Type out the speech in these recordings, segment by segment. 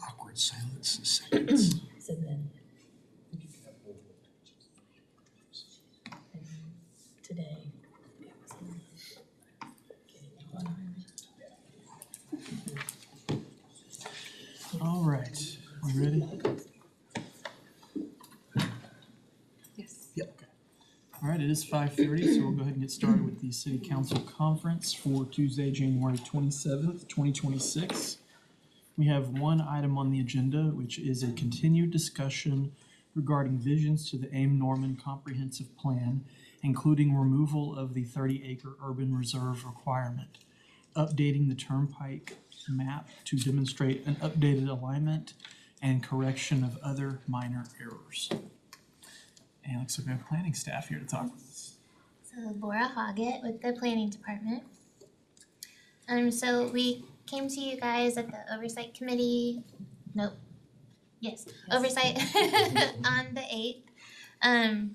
Awkward silence, seconds. So then, today, it was All right, we ready? Yes. Yep. Okay. All right, it is 5:30, so we'll go ahead and get started with the City Council Conference for Tuesday, January 27th, 2026. We have one item on the agenda, which is a continued discussion regarding visions to the AIM-Norman Comprehensive Plan, including removal of the 30-acre urban reserve requirement, updating the turnpike map to demonstrate an updated alignment, and correction of other minor errors. And it looks like we have planning staff here to talk with us. So Laura Hoggett with the planning department. So we came to you guys at the oversight committee. Oversight on the 8th.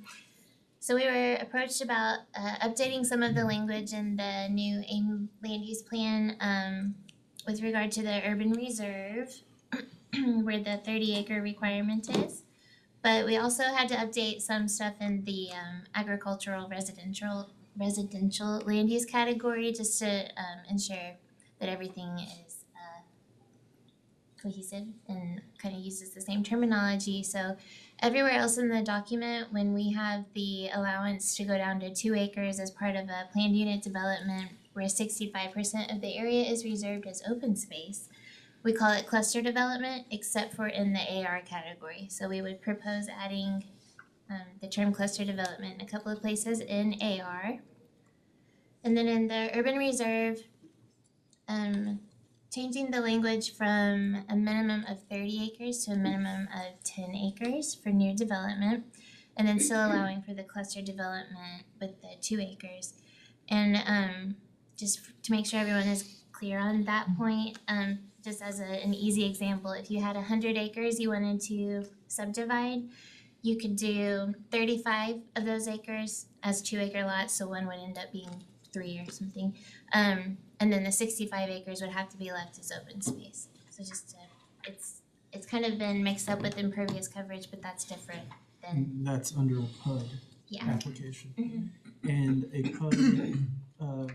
So we were approached about updating some of the language in the new AIM land use plan with regard to the urban reserve where the 30-acre requirement is. But we also had to update some stuff in the agricultural residential land use category just to ensure that everything is cohesive and kind of uses the same terminology. So everywhere else in the document, when we have the allowance to go down to 2 acres as part of a planned unit development where 65% of the area is reserved as open space, we call it cluster development, except for in the AR category. So we would propose adding the term cluster development in a couple of places in AR. And then in the urban reserve, changing the language from a minimum of 30 acres to a minimum of 10 acres for new development, and then still allowing for the cluster development with the 2 acres. And just to make sure everyone is clear on that point, just as an easy example, if you had 100 acres you wanted to subdivide, you could do 35 of those acres as 2-acre lots, so one would end up being 3 or something. And then the 65 acres would have to be left as open space. So it's kind of been mixed up with impervious coverage, but that's different than, That's under a PUD yeah. application. Mhm. And a PUD,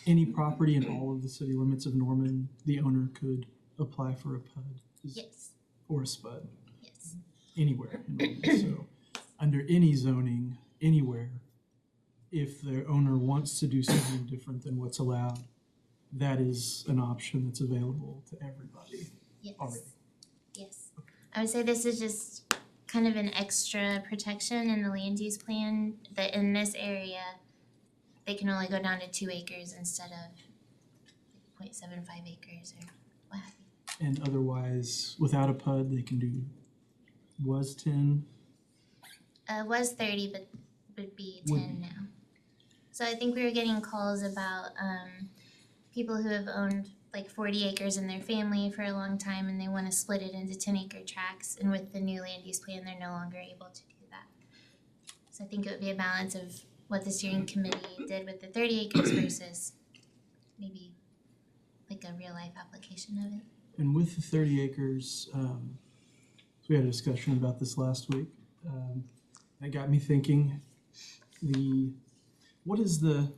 any property in all of the city limits of Norman, the owner could apply for a PUD Yes, or a SPUD yes. anywhere in Norman. So under any zoning, anywhere, if the owner wants to do something different than what's allowed, that is an option that's available to everybody Yes. already. Yes. I would say this is just kind of an extra protection in the land use plan that in this area, they can only go down to 2 acres instead of 0.75 acres or what have you. And otherwise, without a PUD, they can do, was 10, Was 30, but would be Would 10 be. now. So I think we were getting calls about people who have owned like 40 acres in their family for a long time and they want to split it into 10-acre tracts. And with the new land use plan, they're no longer able to do that. So I think it would be a balance of what the steering committee did with the 30 acres versus maybe like a real life application of it. and with the 30 acres, so we had a discussion about this last week. That got me thinking, what does the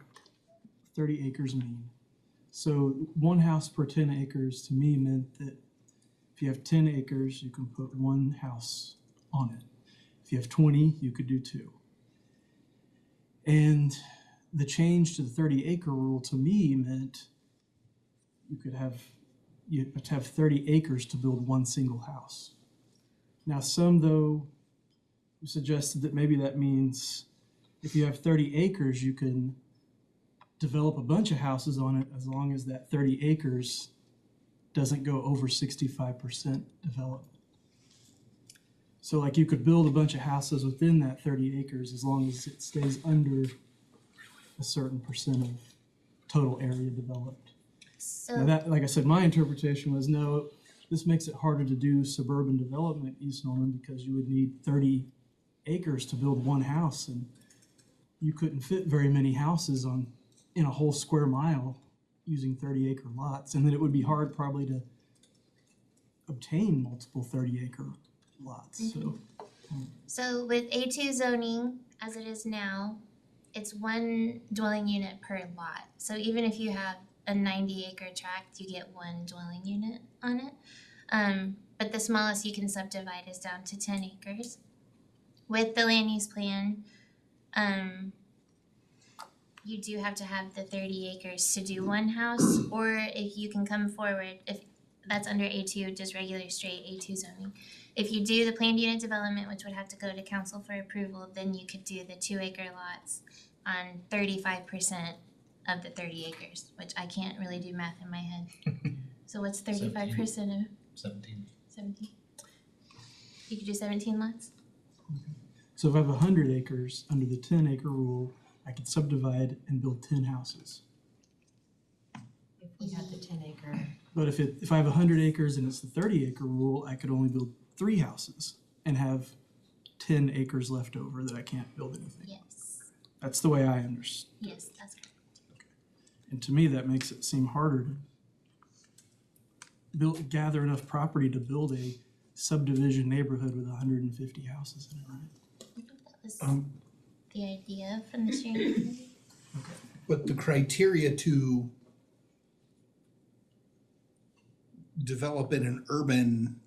30 acres mean? So 1 house per 10 acres to me meant that if you have 10 acres, you can put 1 house on it. If you have 20, you could do 2. And the change to the 30-acre rule to me meant you have to have 30 acres to build 1 single house. Now, some, though, suggested that maybe that means if you have 30 acres, you can develop a bunch of houses on it as long as that 30 acres doesn't go over 65% development. So like you could build a bunch of houses within that 30 acres as long as it stays under a certain percent of total area developed. So Now that, like I said, my interpretation was no, this makes it harder to do suburban development, East Norman, because you would need 30 acres to build one house, and you couldn't fit very many houses in a whole square mile using 30-acre lots, and then it would be hard probably to obtain multiple 30-acre lots. So with A2 zoning, as it is now, it's one dwelling unit per lot. So even if you have a 90-acre tract, you get one dwelling unit on it. But the smallest you can subdivide is down to 10 acres. With the land use plan, you do have to have the 30 acres to do one house, or if you can come forward, if that's under A2, just regular straight A2 zoning. If you do the planned unit development, which would have to go to council for approval, then you could do the 2-acre lots on 35% of the 30 acres, which I can't really do math in my head. So what's 35% of 17. 17? You could do 17 lots? So if I have 100 acres under the 10-acre rule, I could subdivide and build 10 houses. If we had the 10-acre. But if I have 100 acres and it's the 30-acre rule, I could only build 3 houses and have 10 acres left over that I can't build anything. Yes. That's the way I understand. Yes, that's correct. And to me, that makes it seem harder to gather enough property to build a subdivision neighborhood with 150 houses in it, right? I think that was the idea from the steering committee. But the criteria to develop in an urban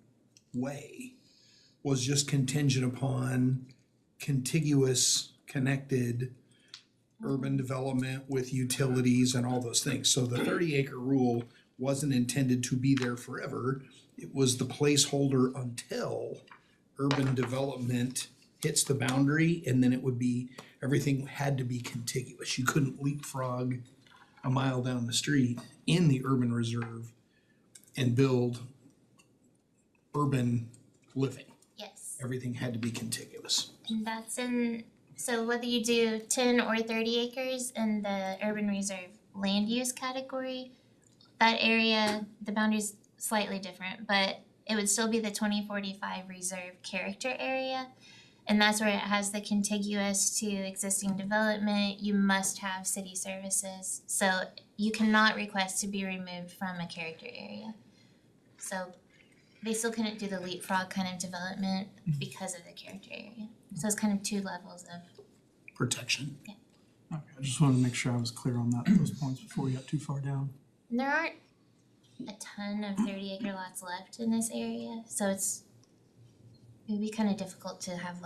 way was just contingent upon contiguous, connected urban development with utilities and all those things. So the 30-acre rule wasn't intended to be there forever. It was the placeholder until urban development hits the boundary, and then it would be, everything had to be contiguous. You couldn't leapfrog a mile down the street in the urban reserve and build urban living. Yes. Everything had to be contiguous. And that's so whether you do 10 or 30 acres in the urban reserve land use category, that area, the boundary's slightly different, but it would still be the 2045 reserve character area. And that's where it has the contiguous to existing development. You must have city services. So you cannot request to be removed from a character area. So they still couldn't do the leapfrog kind of development because of the character area. So it's kind of 2 levels of Protection. Okay, I just wanted to make sure I was clear on those points before we got too far down. And there aren't a ton of 30-acre lots left in this area, so it would be kind of difficult to have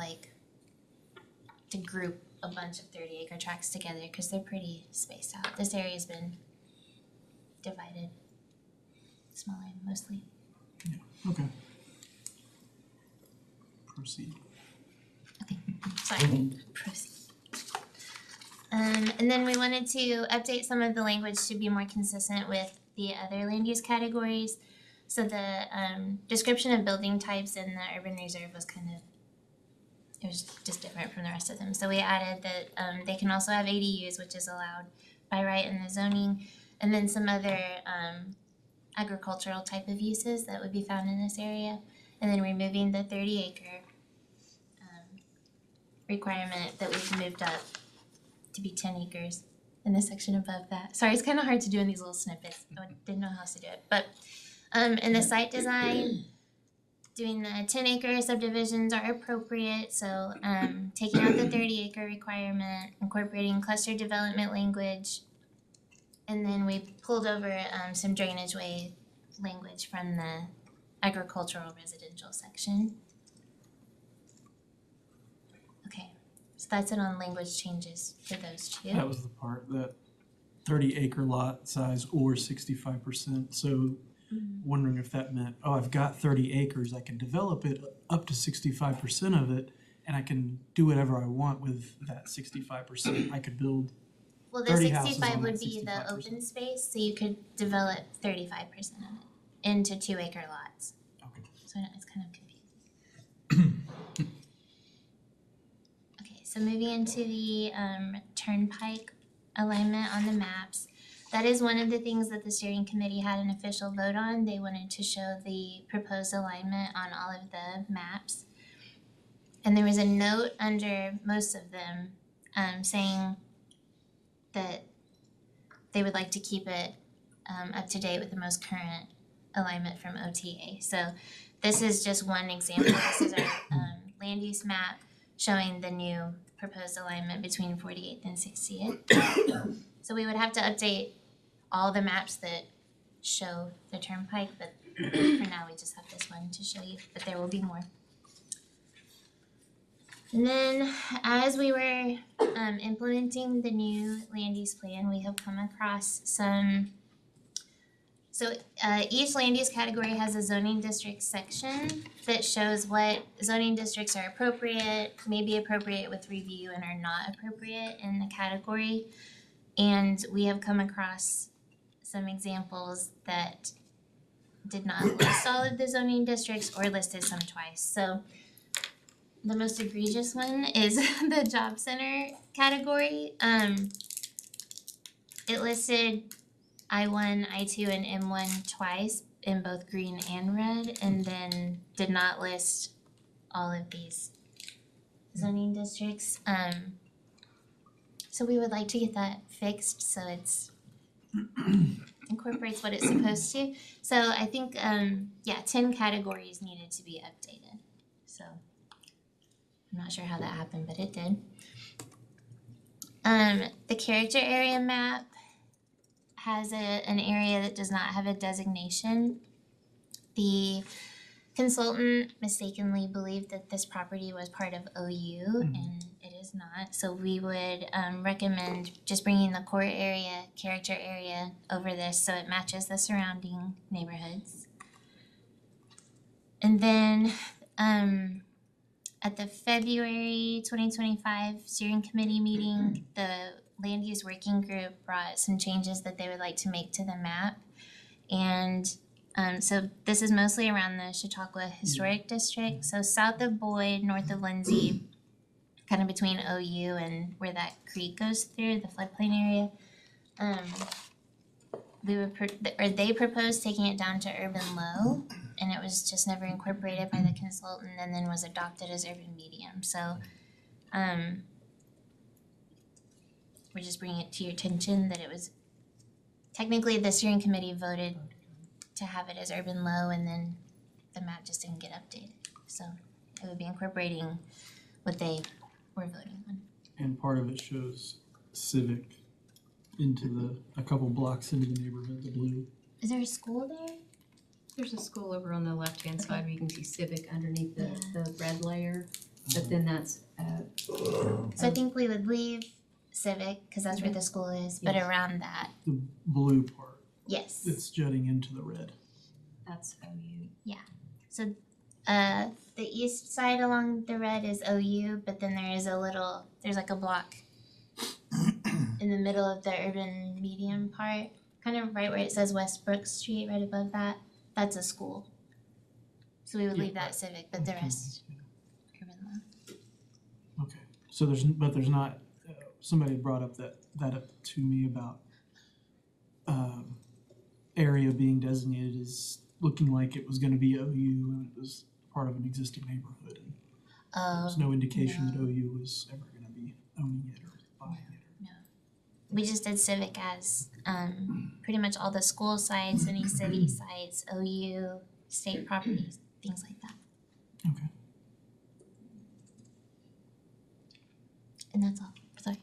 to group a bunch of 30-acre tracts together because they're pretty spaced out. This area's been divided, smaller mostly. Okay. Proceed. Okay, sorry. Proceed. And then we wanted to update some of the language to be more consistent with the other land use categories. So the description of building types in the urban reserve was it was just different from the rest of them. So we added that they can also have ADUs, which is allowed by right in the zoning, and then some other agricultural type of uses that would be found in this area, and then removing the 30-acre requirement that we've moved up to be 10 acres in the section above that. Sorry, it's kind of hard to do in these little snippets. I didn't know how else to do it. But in the site design, doing the 10-acre subdivisions are appropriate. So taking out the 30-acre requirement, incorporating cluster development language, and then we pulled over some drainage way language from the agricultural residential section. Okay, so that's it on language changes for those 2. That was the part, that 30-acre lot size or 65%. So wondering if that meant, I've got 30 acres, I can develop it up to 65% of it, and I can do whatever I want with that 65%. I could build Well, the 30 houses 65 on would that be the 65%. open space, so you could develop 35% of it into 2-acre lots. Okay. So it's kind of confusing. Okay, so moving into the turnpike alignment on the maps. that is one of the things that the steering committee had an official vote on. They wanted to show the proposed alignment on all of the maps. And there was a note under most of them saying that they would like to keep it up to date with the most current alignment from OTA. So this is just one example. This is our land use map showing the new proposed alignment between 48th and 60th. So we would have to update all the maps that show the turnpike, but for now we just have this one to show you, but there will be more. And then as we were implementing the new land use plan, we have come across some, each land use category has a zoning district section that shows what zoning districts are appropriate, may be appropriate with review, and are not appropriate in the category. And we have come across some examples that did not list all of the zoning districts or listed some twice. So the most egregious one is the job center category. It listed I-1, I-2, and M1 twice in both green and red, and then did not list all of these zoning districts. So we would like to get that fixed so it's incorporates what it's supposed to. So I think 10 categories needed to be updated. So I'm not sure how that happened, but it did. The character area map has an area that does not have a designation. The consultant mistakenly believed that this property was part of OU, and it is not. So we would recommend just bringing the core area, character area over this so it matches the surrounding neighborhoods. And then at the February 2025 steering committee meeting, the land use working group brought some changes that they would like to make to the map. And so this is mostly around the Chautauqua Historic District. So south of Boyd, north of Lindsay, kind of between OU and where that creek goes through, the floodplain area. They proposed taking it down to urban low, and it was just never incorporated by the consultant and then was adopted as urban medium. So we're just bringing it to your attention that it was technically the steering committee voted to have it as urban low, and then the map just didn't get updated. So it would be incorporating what they were voting on. And part of it shows Civic into a couple blocks into the neighborhood, the blue. Is there a school there? There's a school over on the left-hand side where you can see Civic underneath the red layer, but then that's So I think we would leave Civic, because that's where the school is, but Yes. around that, The blue part, yes. it's jutting into the red. that's OU. So the east side along the red is OU, but then there's like a block in the middle of the urban medium part, kind of right where it says Westbrook Street, right above that. That's a school. So we would leave that Civic, but the rest urban low. Okay, so there's not, somebody brought up that up to me about area being designated as looking like it was gonna be OU and it was part of an existing neighborhood. And there's no indication that OU was ever gonna be owning it or buying it. We just did Civic as pretty much all the school sites, any city sites, OU, state properties, things like that. Okay. And that's all. Sorry.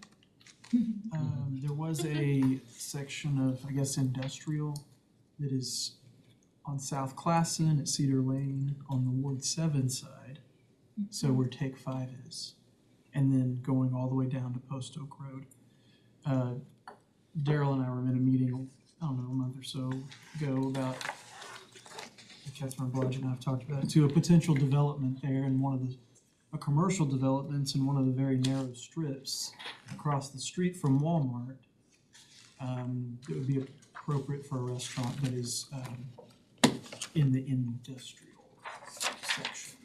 There was a section of, I guess, industrial that is on South Classen at Cedar Lane on the Ward 7 side. So where Take 5 is. And then going all the way down to Post Oak Road. Daryl and I were in a meeting, I don't know, a month or so ago about, Catherine Blodge and I have talked about it too, a potential development there in a commercial developments in one of the very narrow strips across the street from Walmart. It would be appropriate for a restaurant that is in the industrial section.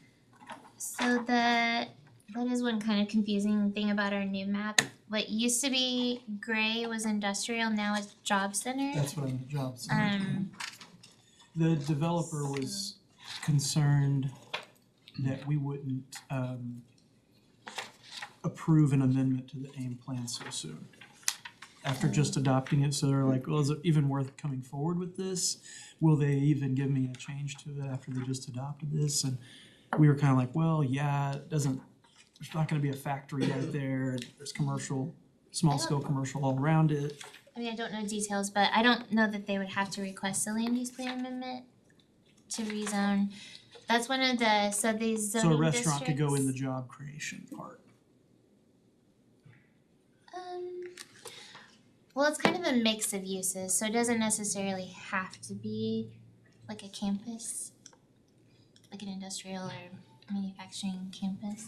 So the That is one kind of confusing thing about our new map. What used to be gray was industrial, now it's job center. That's what I'm, jobs. Um, The developer was concerned that we wouldn't, approve an amendment to the AIM plan so soon. After just adopting it, so they're like, well, is it even worth coming forward with this? Will they even give me a change to it after they just adopted this? And we were kind of like, well, yeah, it doesn't, there's not gonna be a factory right there, there's commercial, small scale commercial all around it. I mean, I don't know details, but I don't know that they would have to request a land use plan amendment to rezone. That's one of the, so these zoning So a districts. restaurant could go in the job creation part. Well, it's kind of a mix of uses, so it doesn't necessarily have to be like a campus, like an industrial or manufacturing campus.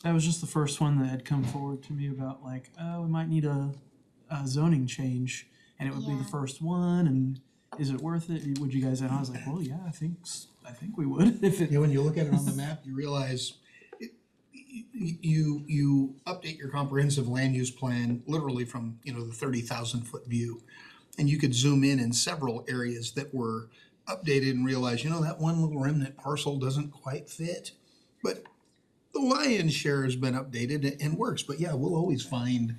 That was just the first one that had come forward to me about like, oh, we might need a zoning change, and it would be the Yeah. first one, and is it worth it? Would you guys? And I was like, well, yeah, I think we would if it. Yeah, when you look at it on the map, you realize you update your comprehensive land use plan literally from, the 30,000 foot view. And you could zoom in several areas that were updated and realize, that one little remnant parcel doesn't quite fit. But the lion's share has been updated and works. But yeah, we'll always find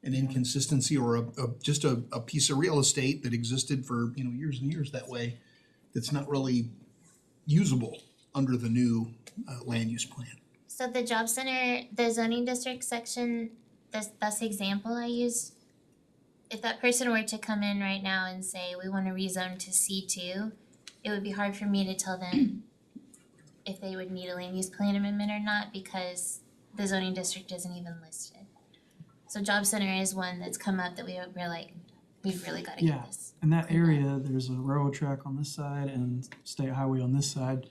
an inconsistency or just a piece of real estate that existed for, years and years that way that's not really usable under the new land use plan. So the job center, the zoning district section, that's the example I used. If that person were to come in right now and say, we wanna rezone to C2, it would be hard for me to tell them if they would need a land use plan amendment or not, because the zoning district isn't even listed. So job center is one that's come up that we're like, we've really gotta Yeah. get this. In that area, there's a railroad track on this side and state highway on this side.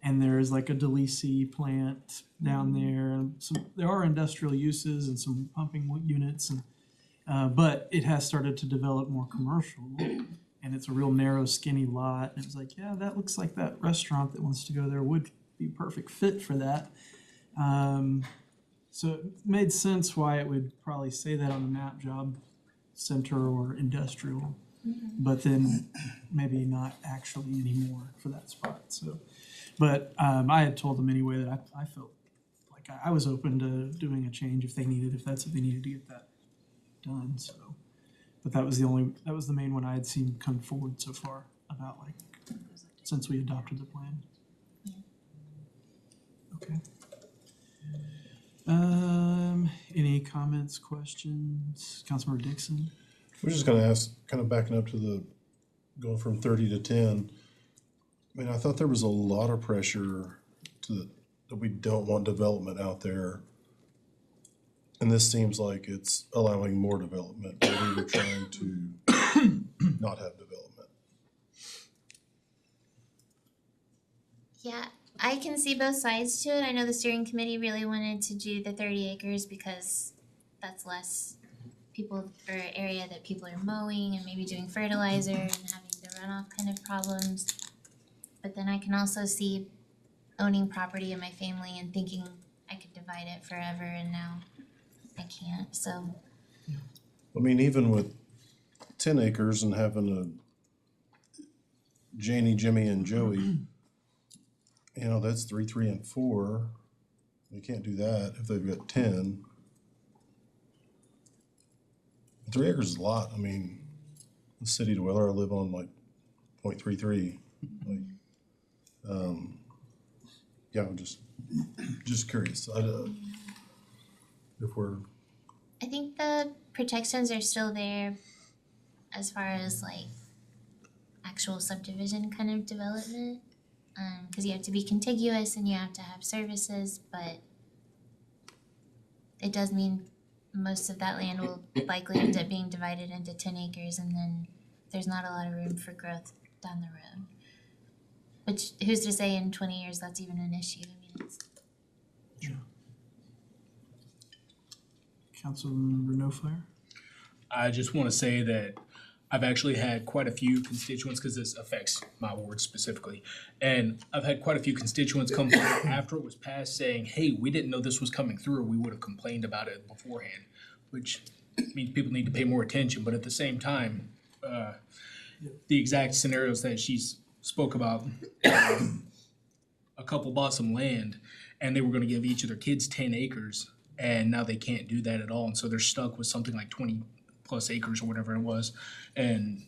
And there's like a Delisi plant down there. And there are industrial uses and some pumping units, and but it has started to develop more commercial. And it's a real narrow, skinny lot. And it was like, yeah, that looks like that restaurant that wants to go there would be a perfect fit for that. So it made sense why it would probably say that on the map, job center or industrial. But then maybe not actually anymore for that spot, so. But I had told them anyway that I felt like I was open to doing a change if they needed to get that done, so. But that was the main one I had seen come forward so far about like, since we adopted the plan. Okay. Any comments, questions? Councilmember Dixon? We're just gonna ask, kind of backing up to going from 30 to 10. I mean, I thought there was a lot of pressure that we don't want development out there. And this seems like it's allowing more development, but we were trying to not have development. Yeah, I can see both sides to it. I know the steering committee really wanted to do the 30 acres because that's less people or area that people are mowing and maybe doing fertilizer and having the runoff kind of problems. But then I can also see owning property in my family and thinking I could divide it forever, and now I can't, so. I mean, even with 10 acres and having a Janie, Jimmy, and Joey, that's 3, 3, and 4. You can't do that if they've got 10. 3 acres is a lot. I mean, the city to where I live on like 0.33. Like, yeah, I'm just curious. If we're I think the protections are still there as far as like actual subdivision kind of development. Cause you have to be contiguous and you have to have services, but it does mean most of that land will likely end up being divided into 10 acres, and then there's not a lot of room for growth down the road. Which, who's to say in 20 years that's even an issue? I mean, it's. Councilmember No Fire? I just want to say that I've actually had quite a few constituents, because this affects my ward specifically. And I've had quite a few constituents come forward after it was passed saying, hey, we didn't know this was coming through, we would have complained about it beforehand, which means people need to pay more attention. But at the same time, the exact scenarios that she's spoke about, a couple bought some land and they were gonna give each of their kids 10 acres, and now they can't do that at all, and so they're stuck with something like 20 plus acres or whatever it was. And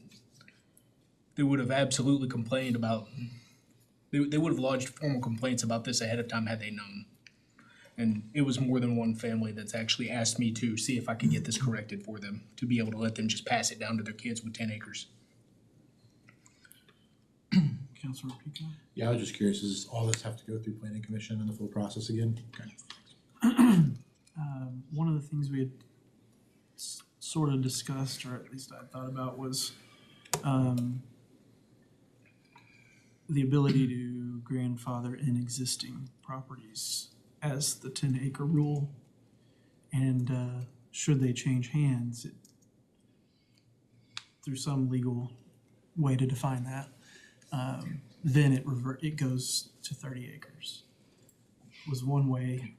they would have absolutely complained about, they would have lodged formal complaints about this ahead of time had they known. And it was more than one family that's actually asked me to see if I could get this corrected for them, to be able to let them just pass it down to their kids with 10 acres. Councilor Pico? Yeah, I was just curious, does all this have to go through planning commission and the full process again? Okay. One of the things we had sort of discussed, or at least I thought about, was the ability to grandfather in existing properties as the 10-acre rule. And should they change hands, through some legal way to define that, then it goes to 30 acres. Was one way.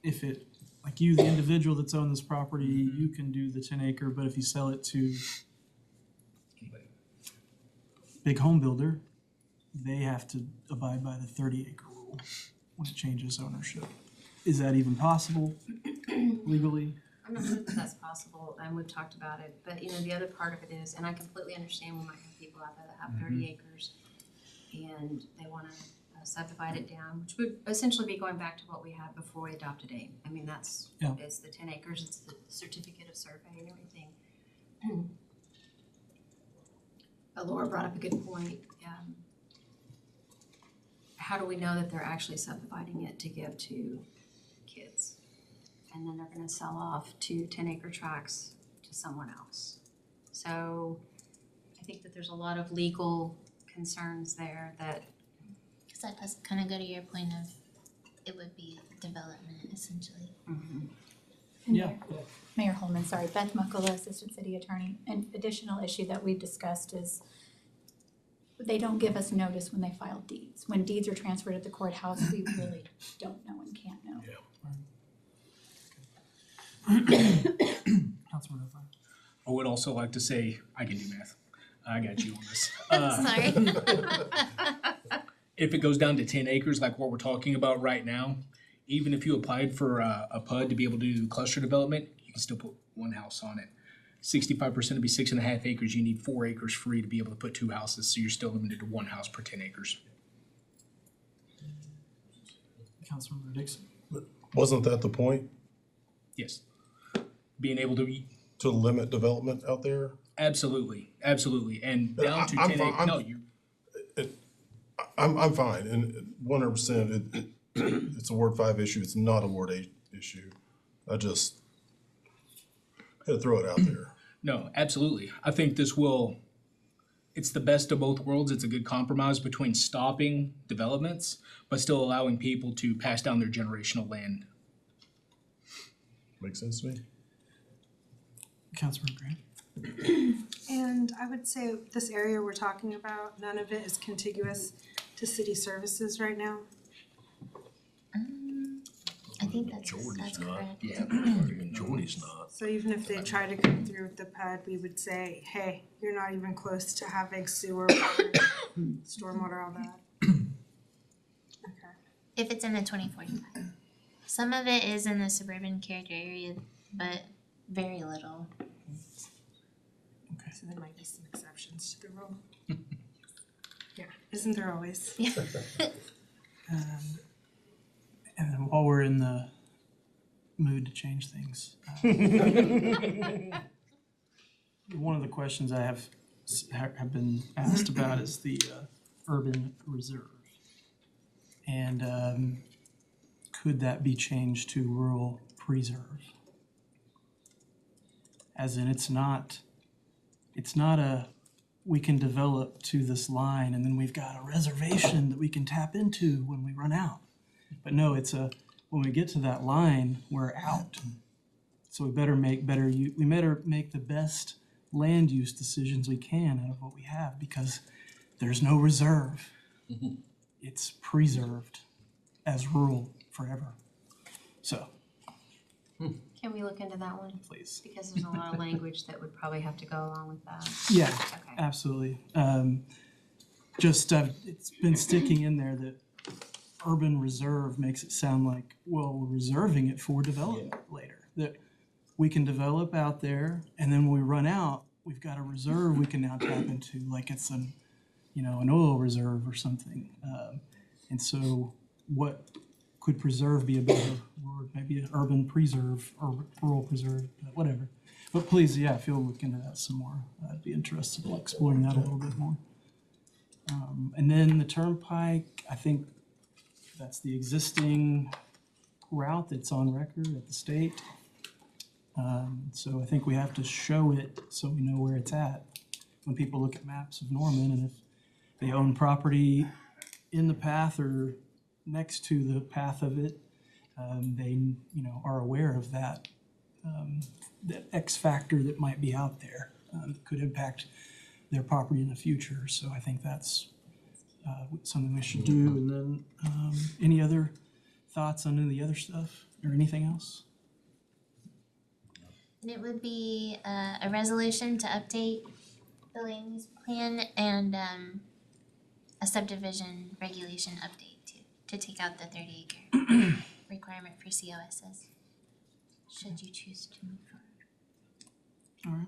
If it, like you, the individual that's owned this property, you can do the 10-acre, but if you sell it to big home builder, they have to abide by the 30-acre rule when it changes ownership. Is that even possible legally? I'm not sure that that's possible, and we've talked about it, but you know, the other part of it is, and I completely understand we might have people out there that have 30 acres and they wanna subdivide it down, which would essentially be going back to what we had before we adopted AIM. I mean, that's, Yeah. it's the 10 acres, it's the certificate of survey and everything. But Laura brought up a good point. How do we know that they're actually subdividing it to give to kids? And then they're gonna sell off 2 10-acre tracts to someone else. So I think that there's a lot of legal concerns there that, Cause that does kind of go to your point of, it would be development essentially. Yeah. Mayor Holman, sorry, Beth Muckala, Assistant City Attorney. An additional issue that we've discussed is they don't give us notice when they file deeds. When deeds are transferred at the courthouse, we really don't know and can't know. Councilman Rafael? I would also like to say, I can do math. I got you on this. Sorry. If it goes down to 10 acres, like what we're talking about right now, even if you applied for a PUD to be able to do cluster development, you can still put one house on it. 65% would be 6.5 acres. You need 4 acres free to be able to put 2 houses, so you're still limited to 1 house per 10 acres. Councilmember Dixon? Wasn't that the point, Yes. Being able to, to limit development out there? absolutely, and Yeah, down to I'm 10 fine. acres, no, you, I'm fine, and 100%, it's a Ward 5 issue, it's not a Ward 8 issue. I just had to throw it out there. no, absolutely. I think this will, it's the best of both worlds. It's a good compromise between stopping developments, but still allowing people to pass down their generational land. Makes sense to me? Councilmember Grant? And I would say this area we're talking about, none of it is contiguous to city services right now. I think that's correct. Yeah. Majority's not. So even if they try to come through with the PUD, we would say, hey, you're not even close to having sewer, water, stormwater, all that. Okay. If it's in the 2045. Some of it is in the suburban character area, but very little. So there might be some exceptions to the rule. Yeah, isn't there always? And then while we're in the mood to change things, one of the questions I have been asked about is the urban reserve. And could that be changed to rural preserve? As in, it's not a, we can develop to this line and then we've got a reservation that we can tap into when we run out. But no, it's when we get to that line, we're out. So we better make the best land use decisions we can out of what we have, because there's no reserve. It's preserved as rural forever. So, Can we look into that one? please. Because there's a lot of language that would probably have to go along with that. Yeah, Okay. absolutely. It's been sticking in there that urban reserve makes it sound like, well, we're reserving it for development later. That we can develop out there, and then when we run out, we've got a reserve we can now tap into, like it's an oil reserve or something. And so what could preserve be a better word? Maybe an urban preserve or rural preserve, whatever. But please, yeah, if you'll look into that some more, I'd be interested in exploring that a little bit more. And then the turnpike, I think that's the existing route that's on record at the state. So I think we have to show it so we know where it's at. When people look at maps of Norman, and if they own property in the path or next to the path of it, they are aware of that that X factor that might be out there that could impact their property in the future. So I think that's something we should do. And then any other thoughts on any of the other stuff or anything else? And it would be a resolution to update the land use plan and a subdivision regulation update to take out the 30-acre requirement for COSs, should you choose to move forward.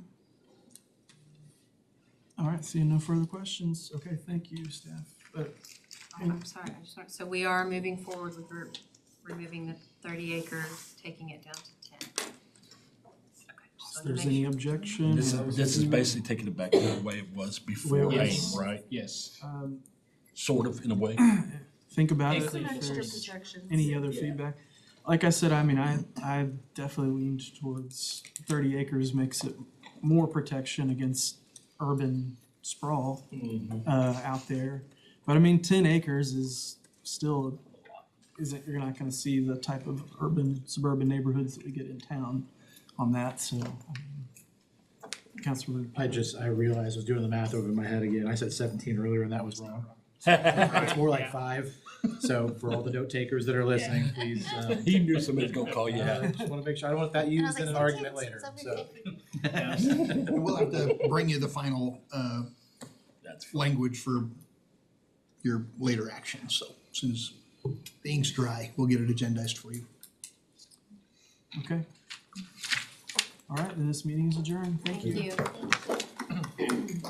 All right, seeing no further questions. Okay, thank you, staff. I'm sorry, so we are moving forward with removing the 30 acre, taking it down to 10. Okay. If there's any objection. This is basically taking it back to the way it was before AIM, Yes. right? Yes. Sort of, in a way. Think about it. Some If extra there's protections. any other feedback. Like I said, I mean, I definitely leaned towards 30 acres makes it more protection against urban sprawl out there. But I mean, 10 acres is still, you're not gonna see the type of urban, suburban neighborhoods that we get in town on that, so. Councilor. I realized I was doing the math over in my head again. I said 17 earlier and that was wrong. It's more like 5. So for all the note takers that are listening, please. He knew somebody was gonna call you I out. just wanna make sure, I don't want that And I was used in like, an argument 17, later, it's so. over 50. We'll have to bring you the final That's fine. language for your later action, so as soon as the ink's dry, we'll get it agendized for you. Okay. All right, then this meeting is adjourned. Thank you. Thank you.